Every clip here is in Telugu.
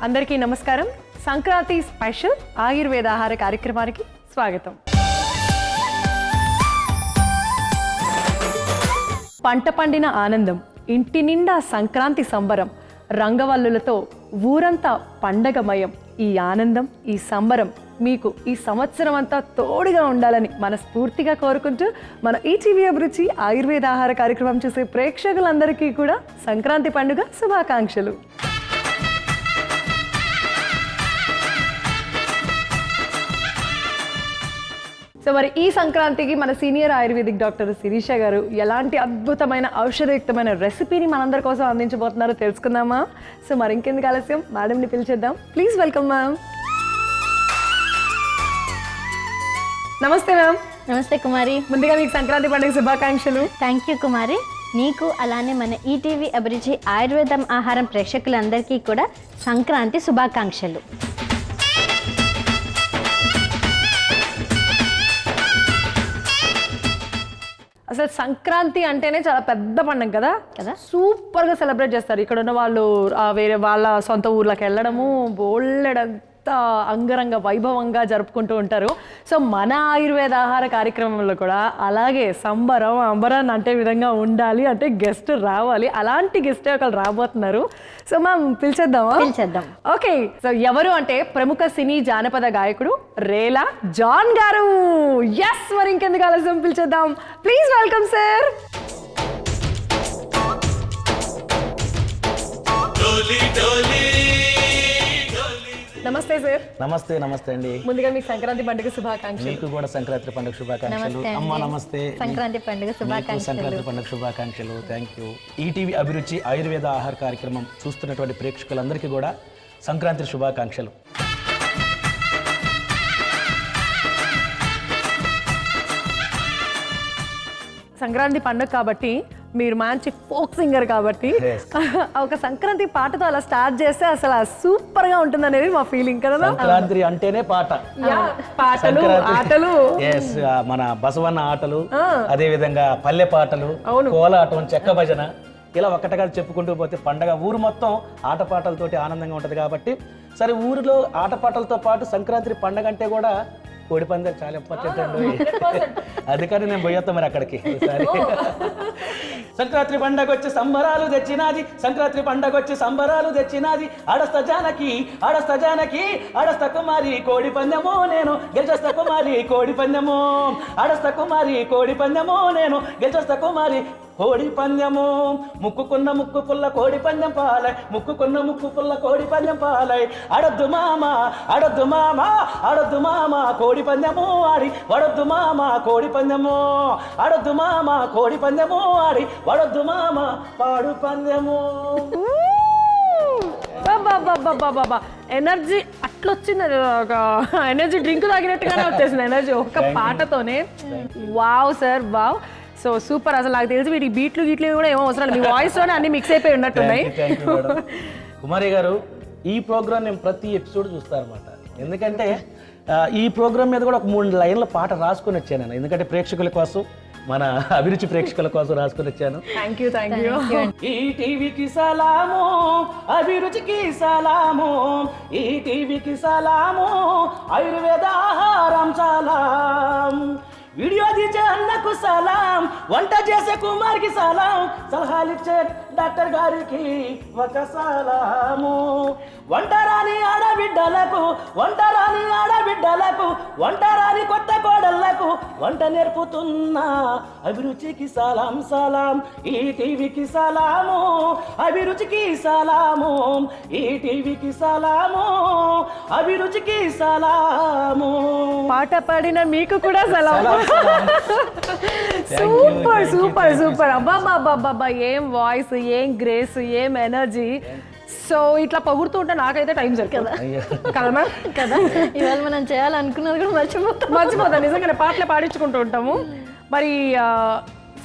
అందరికీ నమస్కారం. సంక్రాంతి స్పెషల్ ఆయుర్వేద ఆహార కార్యక్రమానికి స్వాగతం. పంట పండిన ఆనందం, ఇంటి నిండా సంక్రాంతి సంబరం, రంగవల్లులతో ఊరంతా పండగమయం. ఈ ఆనందం, ఈ సంబరం మీకు ఈ సంవత్సరం అంతా తోడుగా ఉండాలని మనస్ఫూర్తిగా కోరుకుంటూ మన ఈటీవీ అభిరుచి ఆయుర్వేద ఆహార కార్యక్రమం చూసే ప్రేక్షకులందరికీ కూడా సంక్రాంతి పండుగ శుభాకాంక్షలు. సో మరి ఈ సంక్రాంతికి మన సీనియర్ ఆయుర్వేదిక్ డాక్టర్ శిరీష గారు ఎలాంటి అద్భుతమైన ఔషధయుక్తమైన రెసిపీని మనందరి కోసం అందించబోతున్నారో తెలుసుకుందామా? సో మరి ఇంకెందుకు ఆలస్యం, మేడంని పిలిచేద్దాం. Please welcome ma'am. నమస్తే మ్యామ్. నమస్తే కుమారి. ముందుగా మీకు సంక్రాంతి పండుగ శుభాకాంక్షలు. Thank you Kumari. నీకు అలానే మన ఈటీవీ అభిరుచి ఆయుర్వేదం ఆహారం ప్రేక్షకులందరికీ కూడా సంక్రాంతి శుభాకాంక్షలు. అసలు సంక్రాంతి అంటేనే చాలా పెద్ద పండుగ కదా కదా, సూపర్గా సెలబ్రేట్ చేస్తారు. ఇక్కడ ఉన్న వాళ్ళు వేరే వాళ్ళ సొంత ఊర్లకు వెళ్ళడము, బోళ్ళెడంతా అంగరంగ వైభవంగా జరుపుకుంటూ ఉంటారు. సో మన ఆయుర్వేద ఆహార కార్యక్రమంలో కూడా అలాగే సంబరం అంబరాన్ని అంటే విధంగా ఉండాలి, అంటే గెస్ట్ రావాలి. అలాంటి గెస్టే ఒకళ్ళు రాబోతున్నారు. సో మనం పిలిచేద్దాం. ఓకే. సో ఎవరు అంటే ప్రముఖ సినీ జానపద గాయకుడు రేలా జాన్ గారు. ఎస్, మరి ఇంకెందుకు ఆలస్యం, పిలిచేద్దాం. Please welcome sir. నమస్తే సార్. నమస్తే అండి. ముందుగా మీకు సంక్రాంతి పండుగ శుభాకాంక్షలు. మీకు కూడా సంక్రాంతి పండుగ శుభాకాంక్షలు. అమ్మ నమస్తే. సంక్రాంతి పండుగ శుభాకాంక్షలు. Thank you. ఈటీవీ అభిరుచి ఆయుర్వేద ఆహార కార్యక్రమం చూస్తున్నటువంటి ప్రేక్షకులందరికీ కూడా సంక్రాంతి శుభాకాంక్షలు. సంక్రాంతి పండుగ కాబట్టి మీరు మంచి ఫోక్ సింగర్ కాబట్టి ఒక సంక్రాంతి పాటతో అలా స్టార్ట్ చేస్తే అసలు సూపర్ గా ఉంటుంది అనేది మా ఫీలింగ్ కదా. సంక్రాంతి అంటేనే పాటలు, ఆటలు, మన బసవన్న ఆటలు, అదే విధంగా పల్లె పాటలు, కోలాటం, చెక్క భజన, ఇలా ఒక్కటగా చెప్పుకుంటూ పోతే పండగ ఊరు మొత్తం ఆటపాటలతోటి ఆనందంగా ఉంటది. కాబట్టి సరే, ఊరిలో ఆటపాటలతో పాటు సంక్రాంతి పండగ అంటే కూడా కోడి పందాలు చాలా ఇంపార్టెంట్ అండి. అందుకని నేను పోయేస్తాం మరి అక్కడికి. సంక్రాంతి పండగ వచ్చి సంబరాలు తెచ్చినాది, సంక్రాంతి పండగ వచ్చి సంబరాలు తెచ్చినాది. ఆడస్త జానకి ఆడస్త కుమారి కోడి పందెము, నేను గెలిచేస్తా కుమారి కోడి పందెము. ఆడస్త కుమారి కోడి పందెము, నేను గెలిచేస్తా కుమారి కోడి పందెము. ముక్కుకున్న ముక్కు పుల్ల కోడి పందెం పాలై, ముక్కుకున్న ముక్కు పుల్ల కోడి పందెం పాలై. ఆడొద్దు మామ కోడి పందెము ఆడి వడొద్దు మామ కోడి పందెము. ఆడొద్దు మామ కోడి పందెము ఆడి వడొద్దు మామ పాడు పందెము. ఎనర్జీ అట్లొచ్చింది, ఒక ఎనర్జీ డ్రింక్ తాగినట్టుగానే వచ్చేసింది ఎనర్జీ ఒక్క పాటతోనే. Wow sir, wow. So super. అసలు నాకు తెలిసి వీటి బీట్లు కూడా ఏమో అవసరం, మీ వాయిస్ లోనే అన్ని మిక్స్ అయిపోయి ఉన్నట్టున్నాయి. కుమారి గారు, ఈ ప్రోగ్రామ్ నేను ప్రతి ఎపిసోడ్ చూస్తాను అనమాట. ఎందుకంటే ఈ ప్రోగ్రామ్ మీద కూడా ఒక 3 లైన్ల పాట రాసుకొని వచ్చాను నేను. ఎందుకంటే ప్రేక్షకుల కోసం, మన అభిరుచి ప్రేక్షకుల కోసం రాసుకొని వచ్చాను. Thank you. ఈ టీవీకి సలాము, అభిరుచికి సలాము, ఈ టీవీకి సలాము, ఆయుర్వేద ఆహారం సలాం. వీడియో తీసే అన్నకు సలాం, వంట చేసే కుమార్కి సలాం, సలహాలిచ్చే డాక్టర్ గారికి ఒక సలాము. వంటరాని ఆడబిడ్డలకు, వంటరాని కొత్త కోడళ్లకు వంట నేర్పుతున్నా అభిరుచికి సలాం. ఈ టీవీకి సలాము, అభిరుచికి సలాము, ఈ టీవీకి సలాము, అభిరుచికి సలాము. పాట పాడిన మీకు కూడా సలాం. సూపర్. అబ్బా, ఏం వాయిస్, ఏం గ్రేస్, ఏం ఎనర్జీ. సో ఇట్లా పొగుడుతూ ఉంటే నాకైతే టైం సరిపోదు కదా. ఇవాళ మనం చేయాలనుకున్నది కూడా మర్చిపోతాం. నిజంగానే పాటలే పాడించుకుంటూ ఉంటాము. మరి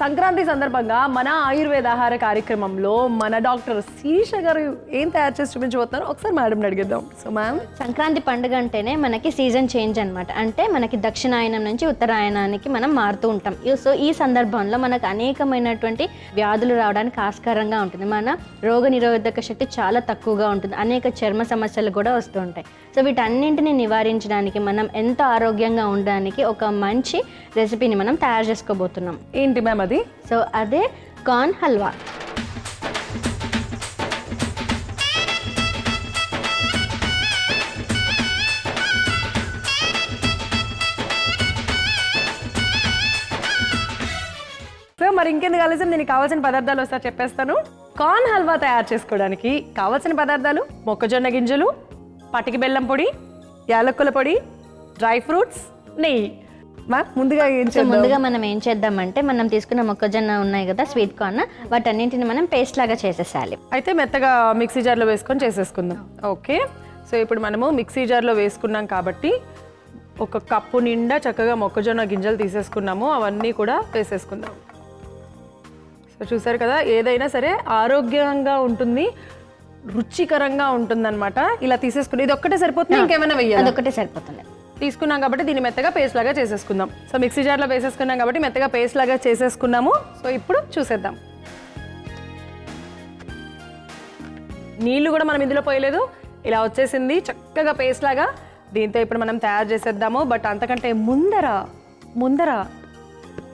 సంక్రాంతి సందర్భంగా మన ఆయుర్వేద ఆహార కార్యక్రమంలో మన డాక్టర్ శిరీష గారు ఏం తయారు చేసి చూపించబోతున్నారు ఒకసారి మేడం అడిగిద్దాం. సో మ్యామ్, సంక్రాంతి పండుగ అంటేనే మనకి సీజన్ చేంజ్ అన్నమాట. అంటే మనకి దక్షిణాయనం నుంచి ఉత్తరాయణానికి మనం మారుతూ ఉంటాం. సో ఈ సందర్భంలో మనకు అనేకమైనటువంటి వ్యాధులు రావడానికి ఆస్కారంగా ఉంటుంది. మన రోగ నిరోధక శక్తి చాలా తక్కువగా ఉంటుంది. అనేక చర్మ సమస్యలు కూడా వస్తూ ఉంటాయి. సో వీటన్నింటిని నివారించడానికి మనం ఎంతో ఆరోగ్యంగా ఉండడానికి ఒక మంచి రెసిపీని మనం తయారు చేసుకోబోతున్నాం. ఏంటి మ్యామ్ అది? సో అదే కార్న్ హల్వా. సో మరి ఇంకెందుకు ఆలస్యం, దీనికి కావాల్సిన పదార్థాలు ఒకసారి చెప్పేస్తాను. కార్న్ హల్వా తయారు చేసుకోవడానికి కావాల్సిన పదార్థాలు: మొక్కజొన్న గింజలు, పటికి బెల్లం పొడి, యాలక్కుల పొడి, డ్రై ఫ్రూట్స్, నెయ్యి. మ్యామ్, ముందుగా ఏం సో చేద్దాం? ముందుగా మనం ఏం చేద్దామంటే మనం తీసుకున్న మొక్కజొన్న ఉన్నాయి కదా, స్వీట్ కార్న్, వాటన్నింటిని మనం పేస్ట్ లాగా చేసేసాలి. అయితే మెత్తగా మిక్సీ జార్లో వేసుకొని చేసేసుకుందాం. ఓకే, సో ఇప్పుడు మనము మిక్సీ జార్లో వేసుకున్నాం కాబట్టి ఒక కప్పు నిండా చక్కగా మొక్కజొన్న గింజలు తీసేసుకున్నాము. అవన్నీ కూడా వేసేసుకుందాం. సో చూసారు కదా, ఏదైనా సరే ఆరోగ్యంగా ఉంటుంది, రుచికరంగా ఉంటుందన్నమాట. ఇలా తీసేసుకుని ఇది ఒక్కటే సరిపోతుంది, ఇంకేమైనా వెయ్యాలి? అదొకటే సరిపోతుంది. తీసుకున్నాం కాబట్టి దీన్ని మెత్తగా పేస్ట్ లాగా చేసేసుకుందాం. సో మిక్సీ జార్లో వేసేసుకున్నాం కాబట్టి మెత్తగా పేస్ట్ లాగా చేసేసుకున్నాము. సో ఇప్పుడు చూసేద్దాం. నీళ్లు కూడా మనం ఇందులో పోయలేదు, ఇలా వచ్చేసింది చక్కగా పేస్ట్ లాగా. దీంతో ఇప్పుడు మనం తయారు చేసేద్దాము. బట్ అంతకంటే ముందర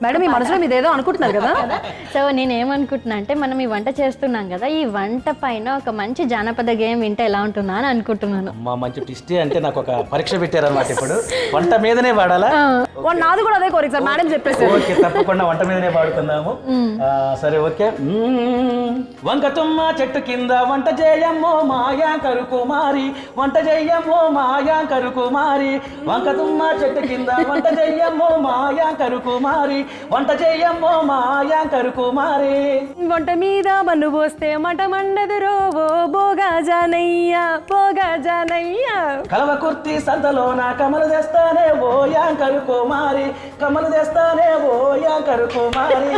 మేడం, ఈ మనసులో మీరు ఏదో అనుకుంటున్నారు కదా? సో నేను ఏమనుకుంటున్నా అంటే మనం ఈ వంట చేస్తున్నాం కదా, ఈ వంట పైన ఒక మంచి జానపద గేమ్ వింటే ఎలా ఉంటుందా అని అనుకుంటున్నాను. మా మంచి టిస్ట్ అంటే నాకు ఒక పరీక్ష పెట్టారన్నమాట. ఇప్పుడు వంట మీదనే పాడాలా? నాది కూడా అదే కోరిక సార్, మేడం చెప్పేసి. ఓకే, తప్పకుండా వంట మీదనే పాడుకుందాము. సరే, ఓకే. వంక తుమ్మ చెట్టు కింద వంట చేయమ్మో మాయా కరుకుమారి, వంట చెయ్యమ్మో మాయా కరుకుమారి. వంక తుమ్మ చెట్టు కింద వంట చెయ్యమ్మో మాయా కరుకుమారి, వంట చెయ్యమ్మో మాయా కరుకుమారి. వంట మీద మన్ను పోస్తే మట మండదు రోవో బోగా జానయ్యా, బోగా జానయ్యా. కలవ కుర్తి సంతలోన కమలు తెస్తానే ఓ యాంకరు కుమారి, కమలు తెస్తానే ఓ యాంకరు కుమారి.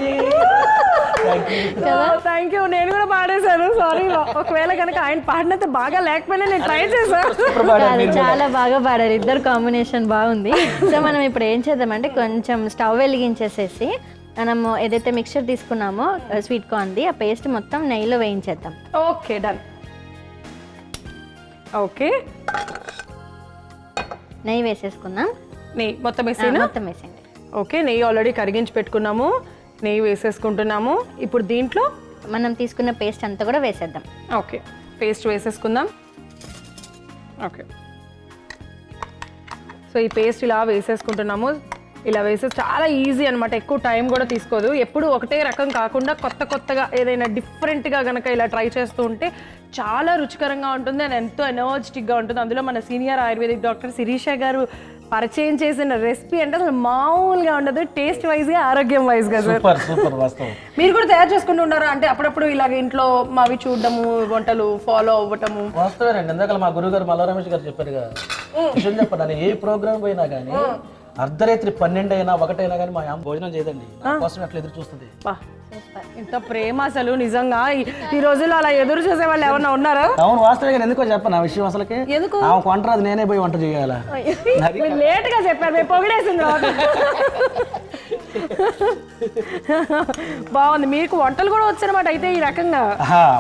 Thank you. నేను కూడా పాడేశాను, సారీ. ఒకవేళ కనుక ఆయన పాడినంత బాగా లేకపోయినా నేను ట్రై చేశాను. చాలా బాగా పాడారు, ఇద్దరు కాంబినేషన్ బాగుంది. సో మనం ఇప్పుడు ఏం చేద్దామంటే కొంచెం స్టవ్ వెలిగించేసేసి మనము ఏదైతే మిక్చర్ తీసుకున్నామో స్వీట్ కార్న్ది, ఆ పేస్ట్ మొత్తం నెయ్యిలో వేయించేద్దాం. Okay, done. ఓకే, నెయ్యి వేసేసుకుందాం. నెయ్యి మొత్తం వేసేనా? మొత్తం వేసేయండి. ఓకే, నెయ్యి ఆల్రెడీ కరిగించి పెట్టుకున్నాము, నెయ్యి వేసేసుకుంటున్నాము. ఇప్పుడు దీంట్లో మనం తీసుకున్న పేస్ట్ అంతా కూడా వేసేద్దాం. ఓకే, పేస్ట్ వేసేసుకుందాం. ఓకే, సో ఈ పేస్ట్ ఇలా వేసేసుకుంటున్నాము. ఇలా వేసేసి చాలా ఈజీ అనమాట, ఎక్కువ టైం కూడా తీసుకోదు. ఎప్పుడు ఒకటే రకం కాకుండా కొత్తగా ఏదైనా డిఫరెంట్గా కనుక ఇలా ట్రై చేస్తూ ఉంటే చాలా రుచికరంగా ఉంటుంది అండ్ ఎంతో ఎనర్జెటిక్గా ఉంటుంది. అందులో మన సీనియర్ ఆయుర్వేదిక్ డాక్టర్ శిరీష గారు పరిచయం చేసిన రెసిపీ అంటే అసలు మామూలుగా ఉండదు, టేస్ట్ వైజ్గా, ఆరోగ్యం వైజ్గా. సూపర్ వాస్తవం. మీరు కూడా తయారు చేసుకుంటూ ఉన్నారా? అంటే అప్పుడప్పుడు ఇలాగ ఇంట్లో మావి చూడడము, వంటలు ఫాలో అవ్వటము. వాస్తవేనండి. ఇందాక మా గురువు గారు మల్లా రమేష్ గారు చెప్పారు కదా, విషయం చెప్పండి, ఏ ప్రోగ్రామ్ పోయినా కానీ అర్ధరాత్రి 12 అయినా 1 అయినా కానీ మా అమ్మ భోజనం చేయదండి, నా కోసం అట్లా ఎదురు చూస్తుంది. ఇంత ప్రేమ అసలు నిజంగా ఈ రోజుల్లో అలా ఎదురు చూసే వాళ్ళు ఎవరన్నా ఉన్నారా? అవును, వాస్తవంగా ఎందుకో చెప్పను ఆ విషయం. అసలుకి ఎందుకు ఆమె వంట రాదు, నేనే పోయి వంట చేయాలా? లేట్ గా చెప్పారు, మేము పొగిడేసింది. బాగుంది, మీకు వంటలు కూడా వచ్చనమాట అయితే ఈ రకంగా.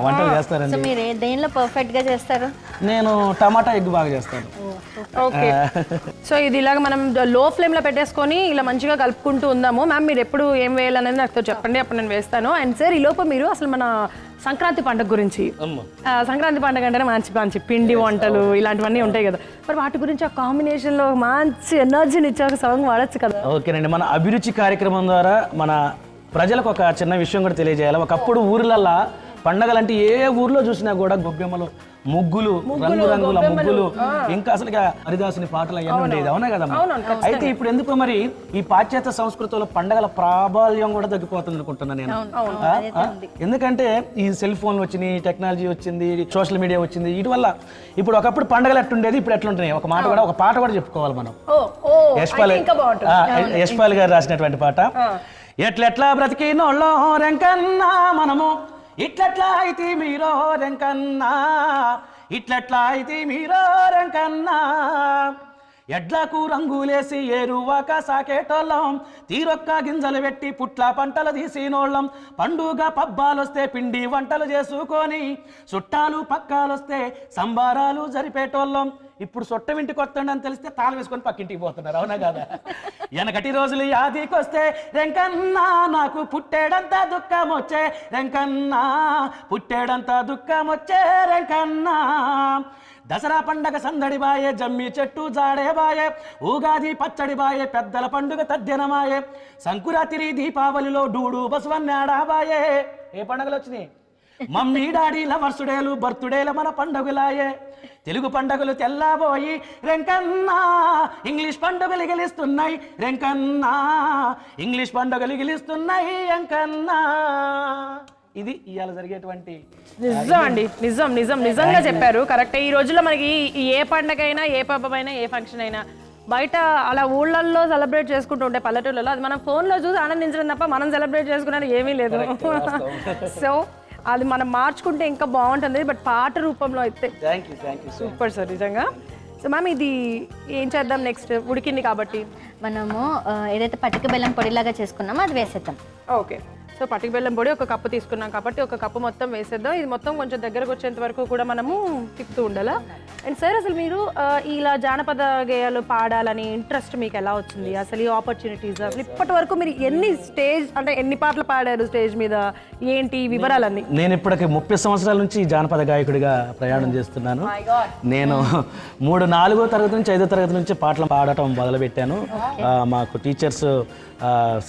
వంటలు చేస్తారండి. సో మీరు దేనిలో పర్ఫెక్ట్ గా చేస్తారు? నేను టమాటా ఎగ్ బాగా చేస్తాను. ఓకే, సో ఇది ఇలాగ మనం లో ఫ్లేమ్ లో పెట్టేసుకొని ఇలా మంచిగా కలుపుకుంటూ ఉందాము. మ్యామ్, మీరు ఎప్పుడు ఏం వేయాలనేది నాకు చెప్పండి, అప్పుడు నేను వేస్తాను. అండ్ సార్, ఈ లోపు మీరు అసలు మన సంక్రాంతి పండుగ గురించి, సంక్రాంతి పండుగ అంటేనే మంచి పిండి వంటలు ఇలాంటివన్నీ ఉంటాయి కదా, మరి వాటి గురించి ఆ కాంబినేషన్ లో మంచి ఎనర్జీని ఇచ్చే ఒక సాంగ్ వాడచ్చు కదా? ఓకేనండి, మన అభిరుచి కార్యక్రమం ద్వారా మన ప్రజలకు ఒక చిన్న విషయం కూడా తెలియజేయాలి. ఒకప్పుడు ఊర్లల్లో పండగలంటే ఏ ఊర్లో చూసినా కూడా గొబ్బెమ్మలు, ముగ్గులు, రంగురంగుల ముగ్గులు, ఇంకా అసలు హరిదాసుని పాటలు అవన్నీ ఉండేది. అవునా కదమ్మా? అయితే ఇప్పుడు ఎందుకు మరి ఈ పాశ్చాత్య సంస్కృతిలో పండగల ప్రాబల్యం కూడా తగ్గిపోతుంది అనుకుంటున్నాను నేను. ఎందుకంటే ఈ సెల్ ఫోన్లు వచ్చినాయి, టెక్నాలజీ వచ్చింది, సోషల్ మీడియా వచ్చింది, వీటి వల్ల ఇప్పుడు ఒకప్పుడు పండగలు ఎట్టుండేది, ఇప్పుడు ఎట్లుంటున్నాయి. ఒక పాట కూడా చెప్పుకోవాలి మనం. యశ్పాల్ గారు రాసినటువంటి పాట, ఎట్లెట్లా బ్రతికినోళ్ళో రెంకన్నా మనము, ఇట్లెట్లా అయితే మీరో రెంకన్నా, ఇట్లెట్లా అయితే మీరో రెంకన్నా. ఎడ్లకు రంగులేసి ఏరువాక సాకేటోళ్ళం, తీరొక్క గింజలు పెట్టి పుట్ల పంటలు తీసినోళ్ళం. పండుగ పబ్బాలొస్తే పిండి వంటలు చేసుకొని, చుట్టాలు పక్కాలొస్తే సంబారాలు జరిపేటోళ్ళం. ఇప్పుడు సొట్టమింటికి వస్తుండని తెలిస్తే తాళం వేసుకొని పక్కింటికి పోతున్నారు, అవునా కదా? వెనకటి రోజులు యాదికొస్తే రెంకన్నా నాకు పుట్టేడంత దుఃఖం వచ్చే రెంకన్నా, పుట్టేడంత దుఃఖం వచ్చే రెంకన్నా. దసరా పండగ సందడి బాయే, జమ్మి చెట్టు జాడే బాయే, ఉగాది పచ్చడి బాయే, పెద్దల పండుగ తద్దెనమాయే, సంకురాత్రి దీపావళిలో డూడు బసవన్నాడా బాయే. ఏ పండుగలు వచ్చినాయి? మమ్మీ డాడీ లవర్స్ డేలు, బర్త్డేలు మన పండుగలాయే. తెలుగు పండుగలు తెల్లబోయి రెంకన్నా, ఇంగ్లీష్ పండుగలు గెలుస్తున్నాయి రెంకన్నా, ఇంగ్లీష్ పండుగలు గెలుస్తున్నాయి ఎంకన్నా. ఇది ఇవాళ జరిగేటువంటి నిజం అండి, నిజంగా చెప్పారు, కరెక్ట్. ఈ రోజుల్లో మనకి ఏ పండగ అయినా, ఏ పబ్బమైనా, ఏ ఫంక్షన్ అయినా బయట అలా ఊళ్ళల్లో సెలబ్రేట్ చేసుకుంటూ ఉంటే పల్లెటూళ్ళలో, అది మనం ఫోన్లో చూసి ఆనందించడం తప్ప మనం సెలబ్రేట్ చేసుకునేది ఏమీ లేదు. సో అది మనం మార్చుకుంటే ఇంకా బాగుంటుంది, బట్ పాట రూపంలో అయితే సూపర్ సార్ నిజంగా. సో మ్యామ్ ఇది ఏం చేద్దాం నెక్స్ట్? ఉడికింది కాబట్టి మనము ఏదైతే పటిక బెల్లం పొడిలాగా చేసుకున్నామో అది వేసేద్దాం. ఓకే, సో పటిక బెల్లం పొడి ఒక కప్పు తీసుకున్నాం కాబట్టి ఒక కప్పు మొత్తం వేసేద్దాం. ఇది మొత్తం కొంచెం దగ్గరకు వచ్చేంత వరకు కూడా మనము తిప్పుతూ ఉండాలా. అండ్ సార్ అసలు మీరు ఇలా జానపద గేయాలు పాడాలని ఇంట్రెస్ట్ మీకు ఎలా వచ్చింది? అసలు ఈ ఆపర్చునిటీస్ అసలు ఇప్పటి వరకు మీరు ఎన్ని స్టేజ్ అంటే ఎన్ని పాటలు పాడారు స్టేజ్ మీద, ఏంటి వివరాలన్నీ? నేను ఇప్పటికి 30 సంవత్సరాల నుంచి జానపద గాయకుడిగా ప్రయాణం చేస్తున్నాను. నేను 4వ తరగతి నుంచి 5వ తరగతి నుంచి పాటలు పాడటం మొదలుపెట్టాను. మాకు టీచర్స్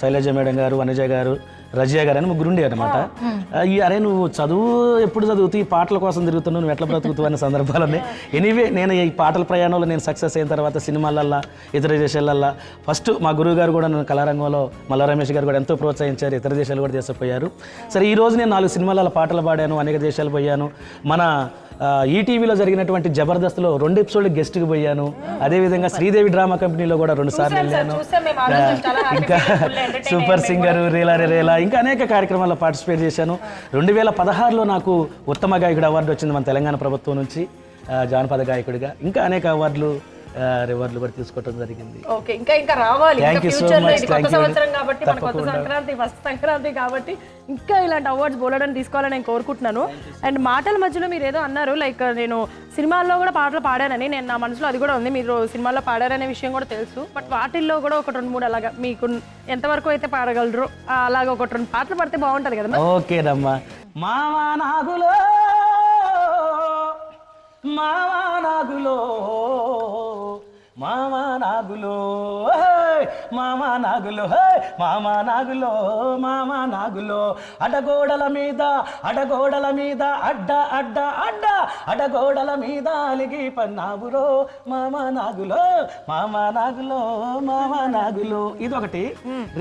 శైలజ మేడం గారు, వనజ గారు, రజియా గారు అని ముగ్గురుండే అనమాట. అరే నువ్వు చదువు ఎప్పుడు చదువుతూ ఈ పాటల కోసం తిరుగుతున్నావు, నువ్వు ఎట్లా బ్రతుకుతావు అనే సందర్భాలు ఉన్నాయి. ఎనీవే నేను ఈ పాటల ప్రయాణంలో నేను సక్సెస్ అయిన తర్వాత సినిమాలల్లా, ఇతర దేశాలల్లా ఫస్ట్ మా గురువు గారు కూడా నన్ను కళారంగంలో మల్ల రమేష్ గారు కూడా ఎంతో ప్రోత్సహించారు, ఇతర దేశాలు కూడా తీసుకుపోయారు. సరే ఈ రోజు నేను 4 సినిమాలలో పాటలు పాడాను, అనేక దేశాలు పోయాను. మన ఈటీవీలో జరిగినటువంటి జబర్దస్త్లో 2 ఎపిసోడ్లు గెస్ట్కి పోయాను. అదేవిధంగా శ్రీదేవి డ్రామా కంపెనీలో కూడా 2 సార్లు వెళ్ళాను. ఇంకా సూపర్ సింగర్, రేలా రేలా, ఇంకా అనేక కార్యక్రమాల్లో పార్టిసిపేట్ చేశాను. 2016లో నాకు ఉత్తమ గాయకుడు అవార్డు వచ్చింది మన తెలంగాణ ప్రభుత్వం నుంచి జానపద గాయకుడిగా. ఇంకా అనేక అవార్డులు రివార్డులు కూడా తీసుకోవడం జరిగింది. ఓకే, ఇంకా రావాలి. కొత్త సంవత్సరం కాబట్టి, మన కొత్త సంక్రాంతి, ఫస్ట్ సంక్రాంతి కాబట్టి ఇంకా ఇలాంటి అవార్డ్స్ బోలెడని తీసుకోవాలని నేను కోరుకుంటున్నాను. అండ్ మాటల మధ్యలో మీరు ఏదో అన్నారు, లైక్ నేను సినిమాల్లో కూడా పాటలు పాడానని. నేను నా మనసులో అది కూడా ఉంది, మీరు సినిమాల్లో పాడారనే విషయం కూడా తెలుసు. బట్ వాటిల్లో కూడా ఒక 2-3 అలాగా మీకు ఎంతవరకు అయితే పాడగలరు అలాగ ఒక 2 పాటలు పడితే బాగుంటుంది కదా. ఓకేనమ్మా. మావా నాగులో, మావా నాగులో, మామా నాగులో, మామా నాగులో, మామా నాగులో, మామా నాగులో, అడగోడల మీద అడగోడల మీద అడ్డ అడ్డ అడ్డ అడగోడల మీద అలిగి పన్నావురో మామా నాగులో, మామా నాగులో, మామా నాగులో. ఇది ఒకటి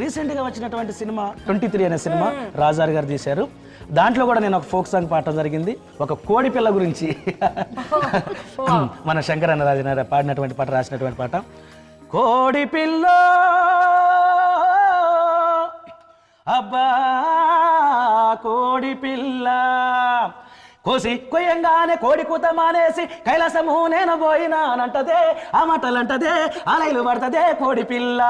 రీసెంట్ గా వచ్చినటువంటి సినిమా 23 అనే సినిమా రాజార్ గారు తీశారు. దాంట్లో కూడా నేను ఒక ఫోక్ సాంగ్ పాడటం జరిగింది, ఒక కోడి పిల్ల గురించి. మన శంకర్ అన్న రాజు పాడినటువంటి పాట, రాసినటువంటి పాట. కోడి పిల్ల అబ్బా కోడి పిల్ల, కోసి కొయ్యంగానే కోడి కూత మానేసి కైలాసము నేను పోయినానంటదే, ఆ మాటలంటదే, అలైలు పడుతుందే కోడి పిల్ల.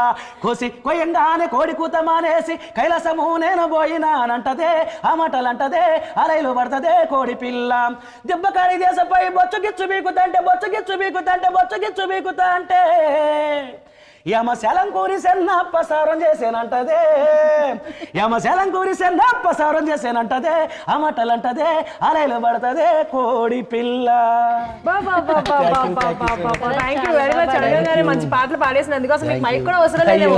కోసి కొయ్యంగానే కోడి కూత మానేసి కైలాసము నేను పోయినానంటదే, ఆ మాటలంటదే, అలైలు పడుతుందే కోడి పిల్ల. దెబ్బకాడి దేశపై బొచ్చు గిచ్చు బీకుతంటే, బొచ్చు గిచ్చు బీకుతంటే, బొచ్చు గిచ్చు బీకుతంటే, యమశలంకూరి సెన్నప్ప సారం చేసేనంటదే, యమశలంకూరి సెన్నప్ప సారం చేసేనంటదే, ఆ మాటలంటదే, అలైలు పడుతుందే కోడి పిల్ల. థ్యాంక్ యూ వెరీ మచ్ అడగగానే మంచి పాటలు పాడేసినందుకు. అసలు మీకు మైక్ కూడా అవసరం లేదేమో,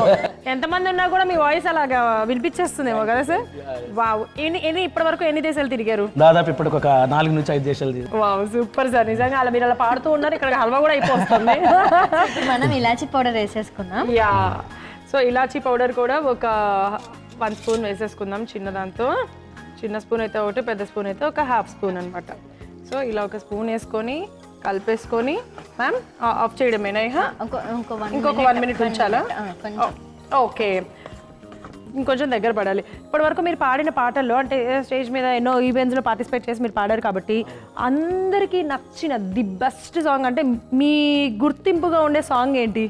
ఎంతమంది ఉన్నా కూడా మీ వాయిస్ అలాగా వినిపించేస్తుందేమో కదా సార్. వావ్, ఇప్పటి వరకు ఎన్ని దేశాలు తిరిగారు? దాదాపు ఇప్పటికి ఒక 4 నుంచి 5 దేశాలు తిరిగారు. Wow, super sir. నిజంగా అలా మీరు అలా పాడుతూ ఉన్నారు, ఇక్కడ హల్వా కూడా అయిపోతుంది. మనం ఇలాచి పౌడర్ వేసేసుకుందాం. యా, సో ఇలాచీ పౌడర్ కూడా ఒక 1 స్పూన్ వేసేసుకుందాం. చిన్నదాంతో, చిన్న స్పూన్ అయితే ఒకటి, పెద్ద స్పూన్ అయితే ఒక 1/2 స్పూన్ అనమాట. సో ఇలా ఒక స్పూన్ వేసుకొని కలిపేసుకొని మ్యామ్ ఆఫ్ చేయడమేనా? ఇంకొక 1 మినిట్ ఉంచాలా? ఓకే, ఇంకొంచెం దగ్గర పడాలి. ఇప్పటి వరకు మీరు పాడిన పాటల్లో అంటే స్టేజ్ మీద ఎన్నో ఈవెంట్స్లో పార్టిసిపేట్ చేసి మీరు పాడారు కాబట్టి అందరికీ నచ్చిన ది బెస్ట్ సాంగ్ అంటే మీ గుర్తింపుగా ఉండే సాంగ్ ఏంటి?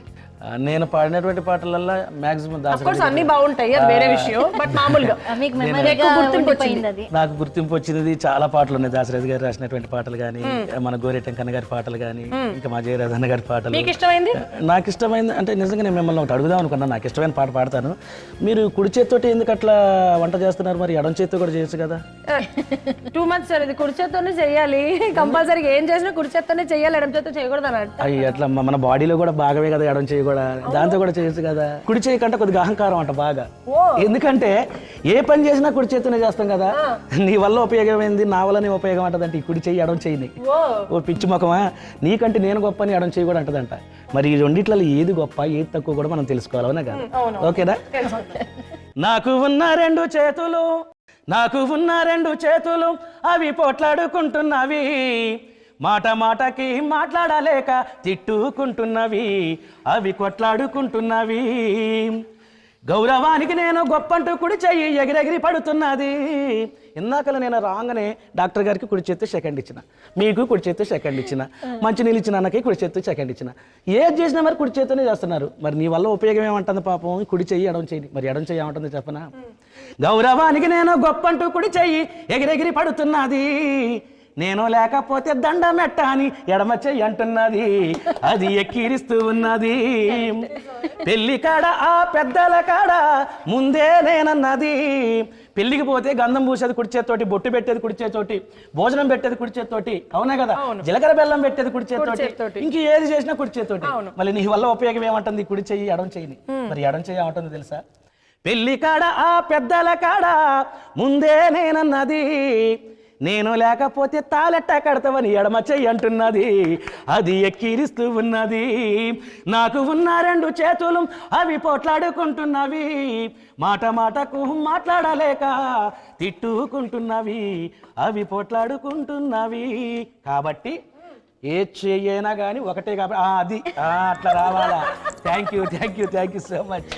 నేను పాడినటువంటి పాటలల్లో మాక్సిమం దాసరి అన్ని బాగుంటాయి, అది వేరే విషయం. బట్ మామూలుగా మీకు మెమరీగా గుర్తుండిపోయింది అది. నాకు గుర్తింపు వచ్చింది చాలా పాటలు ఉన్నాయి. దాసరథి గారు రాసినటువంటి పాటలు కానీ, మన గోరెటెంకన్న గారి పాటలు కానీ, ఇంకా మా జయరాధన్న గారి పాటలు. మీకు ఇష్టమైంది? నాకు ఇష్టమైంది అంటే నిజంగా నేను మిమ్మల్ని ఒకటి అడుగుదాం అనుకున్నాను. నాకు ఇష్టమైన పాట పాడతాను. మీరు కుడి చేతితోటి ఎందుకు అట్లా వంట చేస్తున్నారు? మరి ఎడం చేతితో కూడా చేయొచ్చు కదా. టూ మచ్ సార్, ఇది కుడి చేత్తోనే చెయ్యాలి. కంపల్సరీగా ఏం చేసినా కుడి చేత్తోనే చెయ్యాలి, ఎడం చేత్తో చేయకూడదు అన్నట్టు. అయ్యి అట్లా మన బాడీలో కూడా భాగమే కదా ఎడం చేయి కూడా, దాంతో కూడా చేయొచ్చు కదా. కుడి చేయి కంటే కొద్దిగా అహంకారం అంట బాగా. ఎందుకంటే ఏ పని చేసినా కుడి చేతితోనే చేస్తాం కదా. నీ వల్ల ఉపయోగం ఏంది, నా వల్ల నీ ఉపయోగం అంటదంటే ఈ కుడి చెయ్యి ఎడం చెయ్యి. ఓ పిచ్చి ముఖమా, నీకంటే నేను గొప్ప అని ఎడం చెయ్యి కూడా అంటదంట. మరి ఈ రెండిట్లలో ఏది గొప్ప ఏది తక్కువ కూడా మనం తెలుసుకోవాలి, అవునా కదా? ఓకేనా? నాకు ఉన్న రెండు చేతులు, నాకు ఉన్న రెండు చేతులు అవి పోట్లాడుకుంటున్నవి, మాట మాటకి మాట్లాడలేక తిట్టుకుంటున్నవి, అవి కొట్లాడుకుంటున్నవి. గౌరవానికి నేను గొప్పంటూ కుడి చెయ్యి ఎగిరెగిరి పడుతున్నది. ఇందాకలా నేను రాగానే డాక్టర్ గారికి కుడి చేత్తో సెకండ్ ఇచ్చిన, మీకు కుడి చేత్తో సెకండ్ ఇచ్చిన, మంచి నీళ్ళు ఇచ్చిన అన్నకి కుడి చేత్తో సెకండ్ ఇచ్చిన. ఏది చేసినా మరి కుడి చేత్తోనే చేస్తున్నారు. మరి నీ వల్ల ఉపయోగం ఏమంటుంది పాపం? కుడి చెయ్యి ఎడం చెయ్యి. మరి ఎడం చెయ్యి ఏమంటుంది చెప్పనా? గౌరవానికి నేను గొప్పంటూ కుడి చెయ్యి ఎగిరెగిరి పడుతున్నది, నేను లేకపోతే దండమెట్ట అని ఎడమ చెయ్యి అంటున్నది, అది ఎక్కిరిస్తూ ఉన్నది. పెళ్లి కాడ ఆ పెద్దల కాడ ముందే నేనన్నది, పెళ్లికి పోతే గంధం పూసేది కుడి చేత్తోటి, బొట్టు పెట్టేది కుడి చేత్తోటి, భోజనం పెట్టేది కుడి చేత్తోటి, అవునా కదా? జీలకర్ర బెల్లం పెట్టేది కుడి చేత్తోటి, ఇంక ఏది చేసినా కుడి చేత్తోటి. మళ్ళీ నీ వల్ల ఉపయోగం ఏమంటుంది? కుడి చెయ్యి ఎడం చెయ్యి. మరి ఎడం చెయ్యి ఏమంటుంది తెలుసా? పెళ్లి కాడ ఆ పెద్దల కాడ ముందే నేనన్నది, నేను లేకపోతే తాళెట్ట కడతావని ఎడమ చెయ్యి అంటున్నది, అది ఎక్కిరిస్తూ ఉన్నది. నాకు ఉన్న రెండు చేతులు అవి పోట్లాడుకుంటున్నవి, మాట మాటకు మాట్లాడలేక తిట్టుకుంటున్నవి, అవి పోట్లాడుకుంటున్నవి. కాబట్టి ఏ చెయ్యైనా కానీ ఒకటే కాబట్టి అది అట్లా రావాలా. Thank you so much.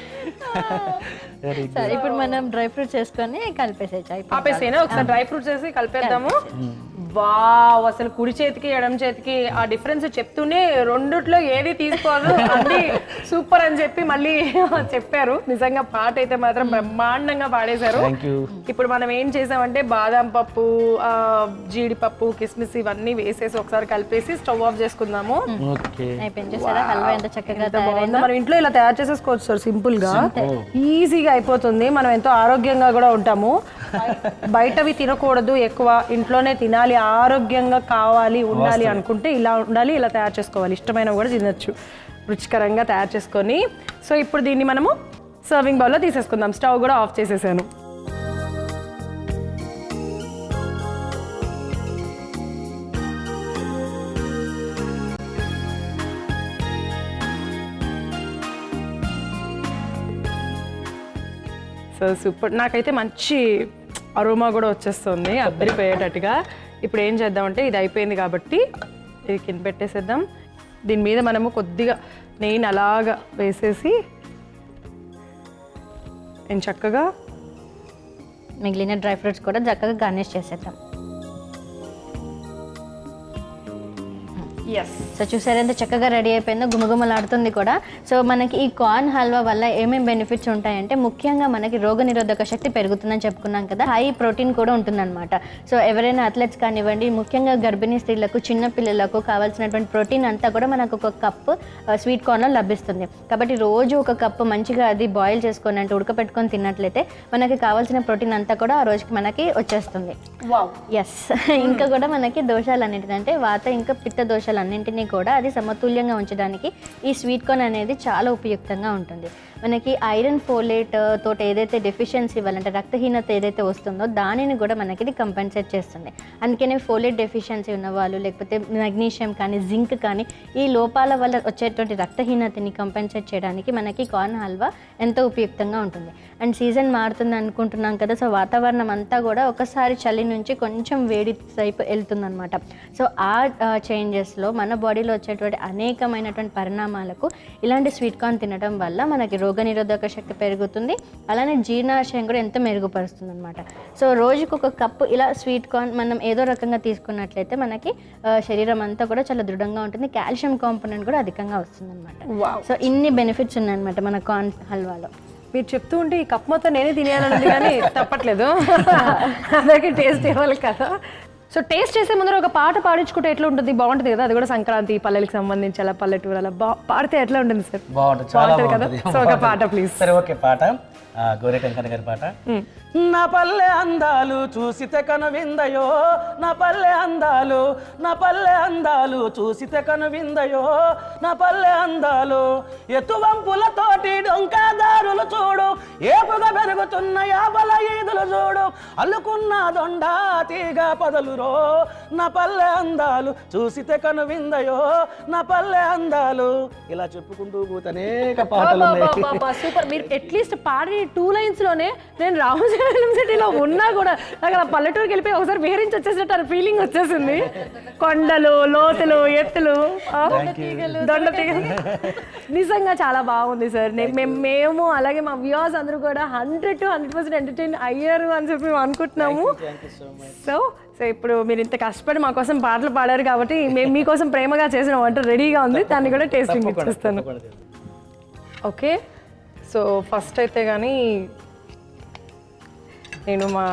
సరే, ఇప్పుడు మనం డ్రై ఫ్రూట్స్ వేసుకొని కలిపేసేయచ్చు. ఆపేసేనా? ఒకసారి డ్రై ఫ్రూట్స్ వేసి కలిపేద్దాము. వావ్, అసలు కుడి చేతికి ఎడం చేతికి ఆ డిఫరెన్స్ చెప్తూనే రెండిట్లో ఏది తీసుకోదు అన్ని సూపర్ అని చెప్పి మళ్ళీ చెప్పారు. నిజంగా పాట అయితే మాత్రం బ్రహ్మాండంగా పాడేశారు. ఇప్పుడు మనం ఏం చేసామంటే బాదం పప్పు, జీడిపప్పు, కిస్మిస్ ఇవన్నీ వేసేసి ఒకసారి కలిపేసి స్టవ్ ఆఫ్ చేసుకుందాము. హల్వా ఎంత చక్కగా మనం ఇంట్లో ఇలా తయారు చేసేసుకోవచ్చు సార్, సింపుల్ గా ఈజీగా అయిపోతుంది. మనం ఎంతో ఆరోగ్యంగా కూడా ఉంటాము. బయటవి తినకూడదు ఎక్కువ, ఇంట్లోనే తినాలి. ఆరోగ్యంగా కావాలి ఉండాలి అనుకుంటే ఇలా ఉండాలి, ఇలా తయారు చేసుకోవాలి. ఇష్టమైనవి కూడా తినచ్చు రుచికరంగా తయారు చేసుకొని. సో ఇప్పుడు దీన్ని మనము సర్వింగ్ బౌల్లో తీసేసుకుందాం. స్టవ్ కూడా ఆఫ్ చేసేసాను. సో సూపర్, నాకైతే మంచి అరోమా కూడా వచ్చేస్తుంది అద్దరిపోయేటట్టుగా. ఇప్పుడు ఏం చేద్దామంటే ఇది అయిపోయింది కాబట్టి ఇది కింద పెట్టేసేద్దాం. దీని మీద మనము కొద్దిగా నెయ్యిని అలాగా వేసేసి నేను చక్కగా మిగిలిన డ్రై ఫ్రూట్స్ కూడా చక్కగా గార్నిష్ చేసేద్దాం. సో చూసారు ఎంత చక్కగా రెడీ అయిపోయిందో, గుమగుమలాడుతుంది కూడా. సో మనకి ఈ కార్న్ హల్వా వల్ల ఏమేమి బెనిఫిట్స్ ఉంటాయంటే ముఖ్యంగా మనకి రోగనిరోధక శక్తి పెరుగుతుందని చెప్పుకున్నాం కదా. హై ప్రోటీన్ కూడా ఉంటుందన్నమాట. సో ఎవరైనా అథ్లెట్స్ కానివ్వండి, ముఖ్యంగా గర్భిణీ స్త్రీలకు, చిన్న పిల్లలకు కావాల్సినటువంటి ప్రోటీన్ అంతా కూడా మనకు ఒక కప్పు స్వీట్ కార్న్లో లభిస్తుంది. కాబట్టి రోజు ఒక కప్పు మంచిగా అది బాయిల్ చేసుకొని అంటే ఉడకపెట్టుకొని తిన్నట్లయితే మనకి కావాల్సిన ప్రోటీన్ అంతా కూడా ఆ రోజుకి మనకి వచ్చేస్తుంది. ఎస్, ఇంకా కూడా మనకి దోషాలు అన్నింటికంటే వాత ఇంకా పిత్త దోషాలు అన్నింటినీ కూడా అది సమతుల్యంగా ఉంచడానికి ఈ స్వీట్ కార్న్ అనేది చాలా ఉపయుక్తంగా ఉంటుంది. మనకి ఐరన్ ఫోలేట్ తోటి ఏదైతే డెఫిషియన్సీ ఇవ్వాలంటే రక్తహీనత ఏదైతే వస్తుందో దానిని కూడా మనకి ఇది కంపెన్సేట్ చేస్తుంది. అందుకనే ఫోలేట్ డెఫిషియన్సీ ఉన్నవాళ్ళు, లేకపోతే మెగ్నీషియం కానీ, జింక్ కానీ, ఈ లోపాల వల్ల వచ్చేటువంటి రక్తహీనతని కంపెన్సేట్ చేయడానికి మనకి కార్న్ హల్వా ఎంతో ఉపయుక్తంగా ఉంటుంది. అండ్ సీజన్ మారుతుంది అనుకుంటున్నాం కదా, సో వాతావరణం అంతా కూడా ఒకసారి చలి నుంచి కొంచెం వేడి వైపు వెళ్తుందనమాట. సో ఆ చేంజెస్లో మన బాడీలో వచ్చేటువంటి అనేకమైనటువంటి పరిణామాలకు ఇలాంటి స్వీట్ కార్న్ తినడం వల్ల మనకి రోగ రోగనిరోధక శక్తి పెరుగుతుంది, అలానే జీర్ణాశయం కూడా ఎంతో మెరుగుపరుస్తుంది అనమాట. సో రోజుకు ఒక కప్పు ఇలా స్వీట్ కార్న్ మనం ఏదో రకంగా తీసుకున్నట్లయితే మనకి శరీరం అంతా కూడా చాలా దృఢంగా ఉంటుంది, కాల్షియం కాంపోనెంట్ కూడా అధికంగా వస్తుంది అనమాట. సో ఇన్ని బెనిఫిట్స్ ఉన్నాయన్నమాట మన కార్న్ హల్వాలో. మీరు చెప్తూ ఉంటే ఈ కప్ మొత్తం నేనే తినేయాలన్నది కానీ తప్పట్లేదు, అందరికీ టేస్ట్ ఇవ్వాలి కదా. సో టేస్ట్ చేసే ముందర ఒక పాట పాడించుకుంటే ఎట్లా ఉంటుంది? బాగుంటుంది కదా, అది కూడా సంక్రాంతి పల్లెలకు సంబంధించి అలా పల్లెటూరు అలా పాడితే ఎట్లా ఉంటుంది సార్? బాగుంటుంది, చాలా కదా. బాగుంటుంది. సో ఒక పాట ప్లీజ్. సరే ఓకే, పాట గౌరీ కంకణ గారి పాట. నా పల్లె అందాలు చూసితే కనువిందయో, నా పల్లె అందాలు, నా పల్లె అందాలు చూసితే కనువిందయో, నా పల్లె అందాలు ఎత్తువంపులతోటి డొంకాదారులు చూడు, ఏపుగా పెరుగుతున్న యాబల ఈదులు చూడు, అల్లుకున్న దొండ తీగ పదలురో, నా పల్లె అందాలు చూసితే కనువిందయో, నా పల్లె అందాలు. ఇలా చెప్పుకుంటూ పోతే అనేక పాటలు ఉన్నాయి. సూపర్. మీరు అట్లీస్ట్ పాడి 2 lines లోనే నేను రామోజీ ఫిల్మ్ సిటీలో ఉన్నా కూడా నాకు ఆ పల్లెటూరుకి వెళ్ళిపోయి ఒకసారి విహరించి వచ్చేసినట్టు ఆ ఫీలింగ్ వచ్చేసింది. కొండలు, లోతులు, ఎత్తులు, దొండ తీగలు, నిజంగా చాలా బాగుంది సార్. మేము అలాగే మా వ్యూవర్స్ అందరూ కూడా 100 to 100% ఎంటర్టైన్ అయ్యారు అని చెప్పి మేము అనుకుంటున్నాము. సో ఇప్పుడు మీరు ఇంత కష్టపడి మా కోసం పాటలు పాడారు కాబట్టి మేము మీకోసం ప్రేమగా చేసిన వంట రెడీగా ఉంది, దాన్ని కూడా టేస్టింగ్ ఇచ్చేస్తాను. ఓకే, సో ఫస్ట్ అయితే కానీ నేను మా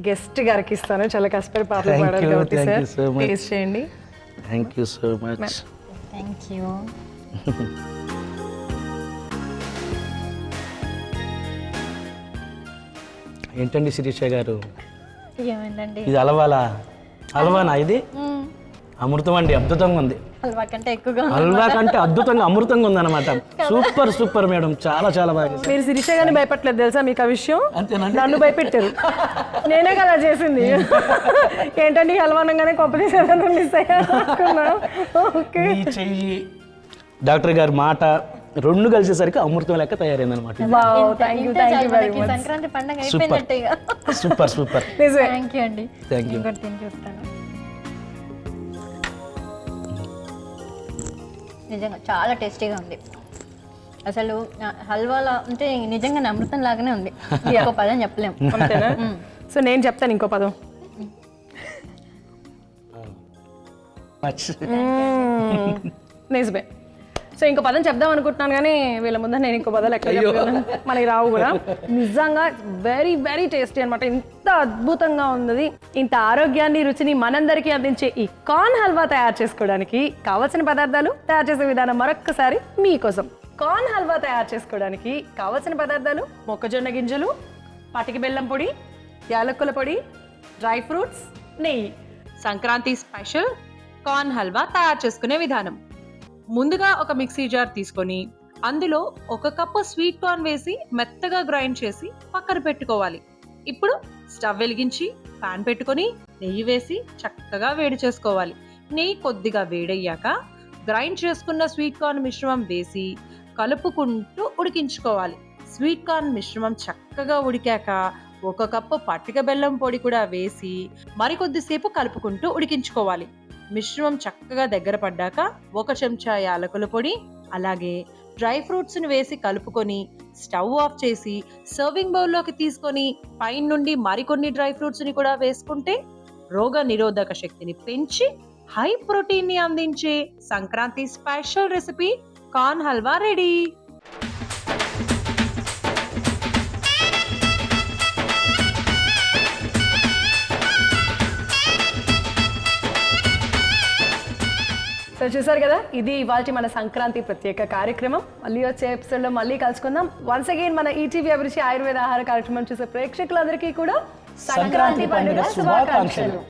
గెస్ట్ గారికి ఇస్తాను, చాలా కష్టపడి పాటలు పాడారు కాబట్టి సార్ టేస్ట్ చేయండి. Thank you so much. Thank you. ఏంటండి శిరీష గారు, ఏమైందండి? ఇది హల్వానా? ఇది అమృతం అండి, అద్భుతంగా ఉంది. హల్వా కంటే ఎక్కువగా, హల్వా కంటే అద్భుతంగా అమృతంగా ఉంది అనమాట. సూపర్ సూపర్ మేడం, చాలా చాలా బాగా. మీరు శిరీష గారిని భయపడలేదు తెలుసా మీకు ఆ విషయం? అంతేనండి, నన్ను భయపెట్టారు, నేనే కదా చేసింది. ఏంటండి హల్వానంగానే కొప్పదీసేదాన్ని మిస్ అయ్యాను. ఓకే, మీ చెయ్యి డాక్టర్ గారి మాట రెండు కలిసేసరికి అమృతం లెక్క తయారైంది అనమాట. సంక్రాంతి పండుగ అయిపోయినట్టే. Super super. థ్యాంక్ యూ అండి. Thank you. చూస్తాను, నిజంగా చాలా టేస్టీగా ఉంది. అసలు హల్వాలా అంటే నిజంగా అమృతం లాగానే ఉంది, ఇంకో పదం చెప్పలేము. అంతేనా? సో నేను చెప్తాను ఇంకో పదం. నిజమే. సో ఇంకో పదం చెప్దాం అనుకుంటున్నాను కానీ వీళ్ళ ముందు నేను ఇంకో పదాలు ఎక్కడ చెప్పగలను, మనకి రావు కూడా. నిజంగా వెరీ వెరీ టేస్టీ అనమాట. ఇంత అద్భుతంగా ఉంది. ఇంత ఆరోగ్యాన్ని, రుచిని మనందరికీ అందించే ఈ కార్న్ హల్వా తయారు చేసుకోవడానికి కావలసిన పదార్థాలు, తయారు చేసే విధానం మరొక్కసారి మీకోసం. కార్న్ హల్వా తయారు చేసుకోవడానికి కావలసిన పదార్థాలు: మొక్కజొన్న గింజలు, పటికి బెల్లం పొడి, యాలక్కుల పొడి, డ్రై ఫ్రూట్స్, నెయ్యి. సంక్రాంతి స్పెషల్ కార్న్ హల్వా తయారు చేసుకునే విధానం. ముందుగా ఒక మిక్సీ జార్ తీసుకొని అందులో 1 కప్పు స్వీట్ కార్న్ వేసి మెత్తగా గ్రైండ్ చేసి పక్కన పెట్టుకోవాలి. ఇప్పుడు స్టవ్ వెలిగించి పాన్ పెట్టుకొని నెయ్యి వేసి చక్కగా వేడి చేసుకోవాలి. నెయ్యి కొద్దిగా వేడయ్యాక గ్రైండ్ చేసుకున్న స్వీట్ కార్న్ మిశ్రమం వేసి కలుపుకుంటూ ఉడికించుకోవాలి. స్వీట్ కార్న్ మిశ్రమం చక్కగా ఉడికాక 1 కప్పు పట్టిక బెల్లం పొడి కూడా వేసి మరికొద్దిసేపు కలుపుకుంటూ ఉడికించుకోవాలి. మిశ్రమం చక్కగా దగ్గర పడ్డాక 1 చెంచా యాలకుల పొడి, అలాగే డ్రై ఫ్రూట్స్ ని వేసి కలుపుకొని స్టవ్ ఆఫ్ చేసి సర్వింగ్ బౌల్లోకి తీసుకొని పైన నుండి మరికొన్ని డ్రై ఫ్రూట్స్ ని కూడా వేసుకుంటే రోగ నిరోధక శక్తిని పెంచి హై ప్రోటీన్ ని అందించే Sankranti special recipe corn halwa ready. So చూసారు కదా, ఇది ఇవాళ మన సంక్రాంతి ప్రత్యేక కార్యక్రమం. మళ్ళీ వచ్చే ఎపిసోడ్లో మళ్ళీ కలుసుకుందాం. వన్స్ అగైన్ మన ఈటీవీ అభిరుచి ఆయుర్వేద ఆహార కార్యక్రమం చూసే ప్రేక్షకులందరికీ కూడా సంక్రాంతి పండుగ శుభాకాంక్షలు.